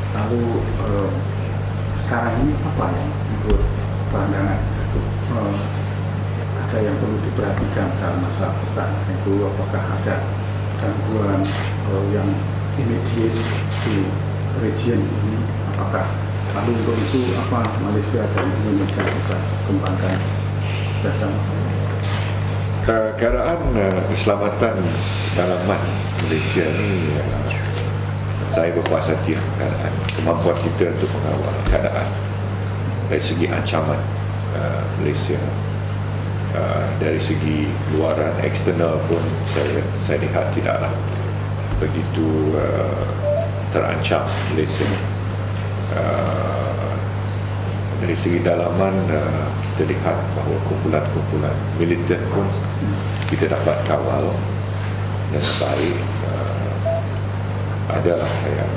Lalu sekarang ini apa yang menurut pandangan itu ada yang perlu diperhatikan dalam masa pertahanan itu? Apakah ada gangguan yang immediate di region ini? Apakah lalu untuk itu apa Malaysia dan Indonesia bisa kembangkan bersama? Keadaan keselamatan dalaman Malaysia ni saya berpuas hati keadaan kemampuan kita untuk mengawal keadaan dari segi ancaman Malaysia, dari segi luaran eksternal pun saya lihat tidaklah begitu terancam Malaysia. Dari segi dalaman kita lihat bahawa kumpulan-kumpulan militan pun kita dapat kawal dengan baik. Adalah yang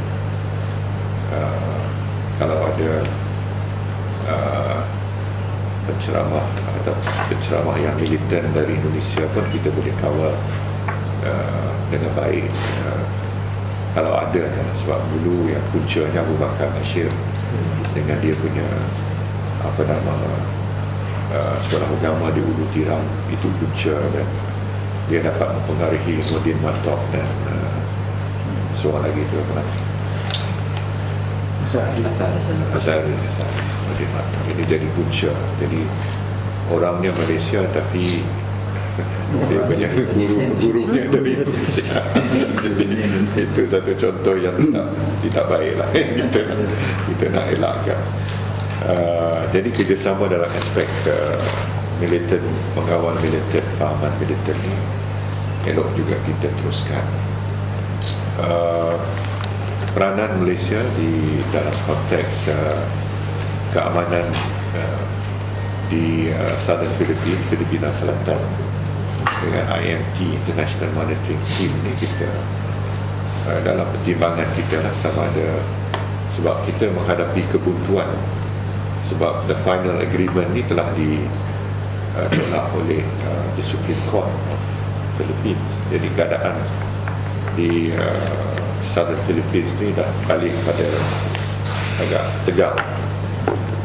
kalau ada penceramah atau penceramah yang militan dari Indonesia pun kita boleh kawal dengan baik. Kalau ada, sebab dulu yang puncanya Abu Bakar Bashir dengan dia punya sekolah agama di Ulu Tiram, itu punca, dan dia dapat mempengaruhi Nordin Matok dan seorang lagi tu apa nama? Asal Nordin Matok. Ini jadi punca. Jadi orangnya Malaysia tapi dia punya gurunya dari Indonesia. Itu satu contoh yang tidak baiklah. Kita nak elakkan. Jadi kerjasama dalam aspek militan, pengawal militan, pahaman militan ni elok juga kita teruskan. Peranan Malaysia di dalam konteks keamanan di Southern Filipina Selatan dengan IMT, International Monitoring Team ni, kita dalam pertimbangan kita sama ada sebab kita menghadapi kebuntuan, sebab the final agreement ni telah ditolak oleh the Supreme Court of Philippines. Jadi keadaan di Southern Philippines ni dah balik pada agak tegang.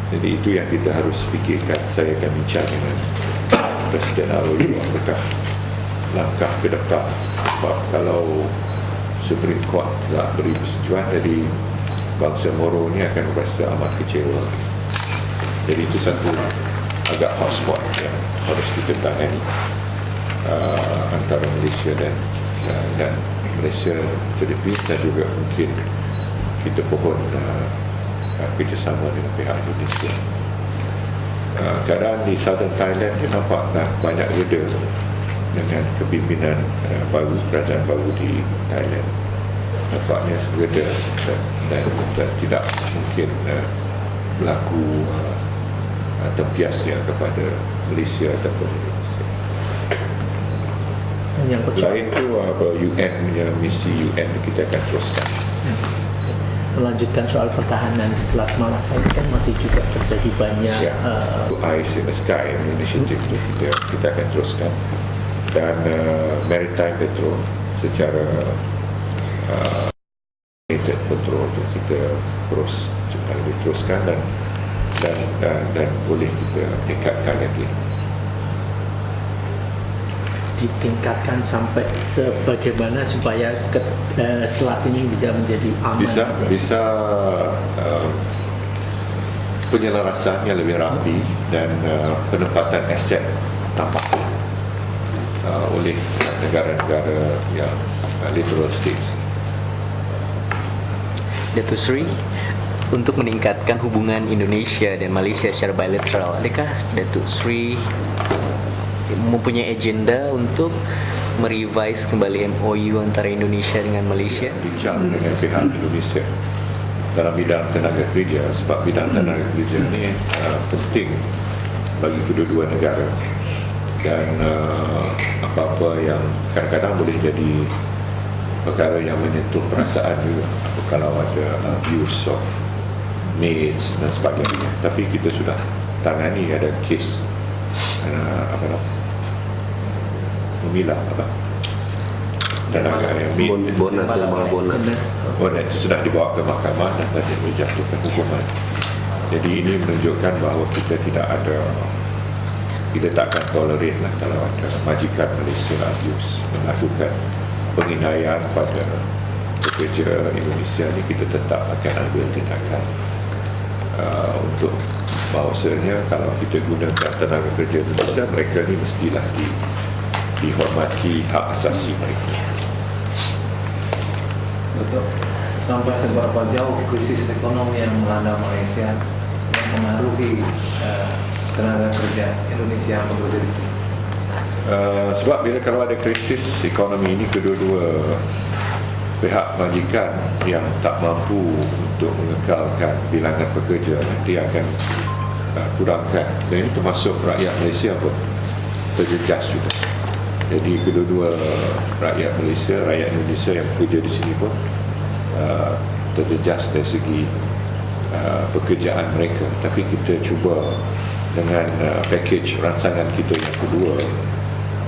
Jadi itu yang kita harus fikirkan. Saya akan bincang dengan Presiden Arroyo apakah langkah ke depan, sebab kalau Supreme Court tak beri persetujuan, jadi bangsa Moro ni akan merasa amat kecewa. Jadi itu satu agak hotspot yang harus kita tangani antara Malaysia dan Malaysia, Filipina, dan juga mungkin kita pohon kerjasama dengan pihak Indonesia. Keadaan di Southern Thailand dia nampak dah banyak reda dengan kepimpinan baru, kerajaan baru di Thailand. Nampaknya reda dan tidak mungkin berlaku tempiasnya kepada Malaysia ataupun Indonesia. Selain itu UN punya misi UN kita akan teruskan. Melanjutkan soal pertahanan di Selat Malaka ini kan masih juga terjadi banyak Eyes in the Sky initiative itu kita akan teruskan, dan Maritime Patrol secara patrol itu kita teruskan dan boleh kita tingkatkan lagi. Ditingkatkan sampai sebagaimana supaya selat ini bisa menjadi aman. Bisa penyelarasan yang lebih rapi dan penempatan aset tampak oleh negara-negara yang littoral states. Datuk Seri, untuk meningkatkan hubungan Indonesia dan Malaysia secara bilateral, adakah Datuk Seri mempunyai agenda untuk merevise kembali MOU antara Indonesia dengan Malaysia? Bincang dengan pihak Indonesia dalam bidang tenaga kerja, sebab bidang tenaga kerja ni penting bagi kedua-dua negara, dan apa-apa yang kadang-kadang boleh jadi perkara yang menyentuh perasaan juga, kalau ada abuse of maids dan sebagainya. Tapi kita sudah tangani, ada kes memilah tenaga yang Bonat dan malah bonat. Bonat itu sudah dibawa ke mahkamah dan tadi dijatuhkan hukuman. Jadi ini menunjukkan bahawa kita tak akan tolerate lah kalau ada majikan Malaysia abuse melakukan penghinaan pada pekerja Indonesia ni, kita tetap akan ambil tindakan untuk bahawasanya kalau kita gunakan tenaga kerja Indonesia, mereka ni mestilah dihormati hak asasi mereka. Betul. Sampai seberapa jauh krisis ekonomi yang melanda Malaysia yang mengaruhi tenaga kerja Indonesia yang bekerja di sini? Sebab bila kalau ada krisis ekonomi ini, kedua-dua pihak majikan yang tak mampu untuk mengekalkan bilangan pekerja nanti akan kurangkan, dan ini termasuk rakyat Malaysia pun terjejas juga. Jadi kedua-dua rakyat Malaysia, rakyat Indonesia yang bekerja di sini pun terjejas dari segi pekerjaan mereka. Tapi kita cuba dengan package rancangan kita yang kedua,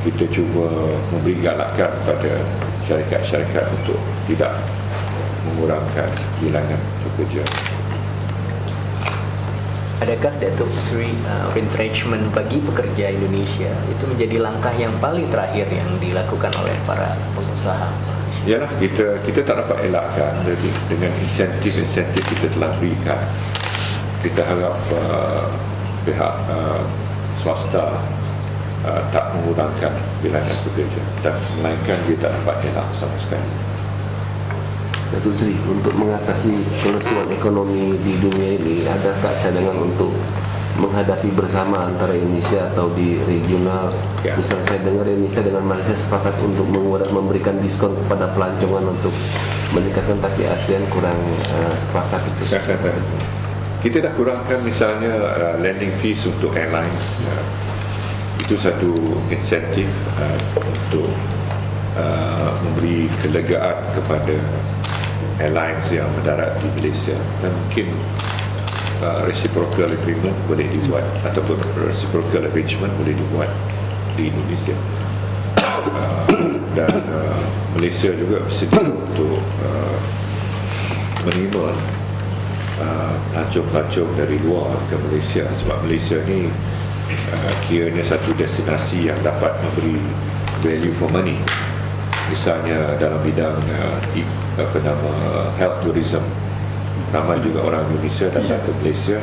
kita cuba memberi galakan pada syarikat-syarikat untuk tidak mengurangkan bilangan pekerja. Adakah Datuk Seri retrenchment bagi pekerja Indonesia itu menjadi langkah yang paling terakhir yang dilakukan oleh para pengusaha? Yalah, kita tak dapat elakkan. Jadi dengan insentif kita telah berikan, kita harap pihak swasta tak mengurangkan bilangan pekerja, dan melainkan dia tak dapat elak sama sekali. Datuk Seri, untuk mengatasi kelesuan ekonomi di dunia ini, adakah cadangan untuk menghadapi bersama antara Indonesia atau di regional? Ya. Misalnya saya dengar Indonesia dengan Malaysia sepakat untuk memberikan diskon kepada pelancongan untuk meningkatkan, tapi ASEAN kurang sepakat itu. Kita dah kurangkan misalnya landing fees untuk airlines. Itu satu insentif untuk memberi kelegaan kepada airlines yang mendarat di Malaysia, dan mungkin reciprocal agreement boleh dibuat ataupun reciprocal arrangement boleh dibuat di Indonesia. Dan Malaysia juga bersedia untuk menerima pelancong-pelancong dari luar ke Malaysia, sebab Malaysia ni kiranya satu destinasi yang dapat memberi value for money. Misalnya dalam bidang health tourism, ramai juga orang Indonesia datang ke Malaysia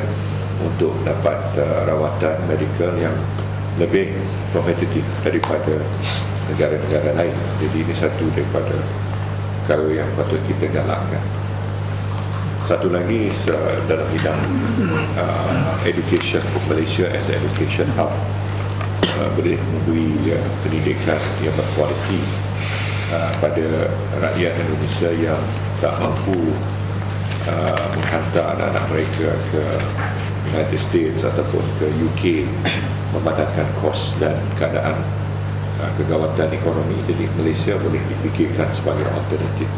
untuk dapat rawatan medikal yang lebih kompetitif daripada negara-negara lain. Jadi ini satu daripada perkara yang patut kita galakkan. Satu lagi dalam bidang education, Malaysia as an education hub boleh memberi pendidikan yang berkualiti pada rakyat Indonesia yang tak mampu menghantar anak-anak mereka ke United States ataupun ke UK memandangkan kos dan keadaan kegawatan ekonomi. Jadi Malaysia boleh dipikirkan sebagai alternatif.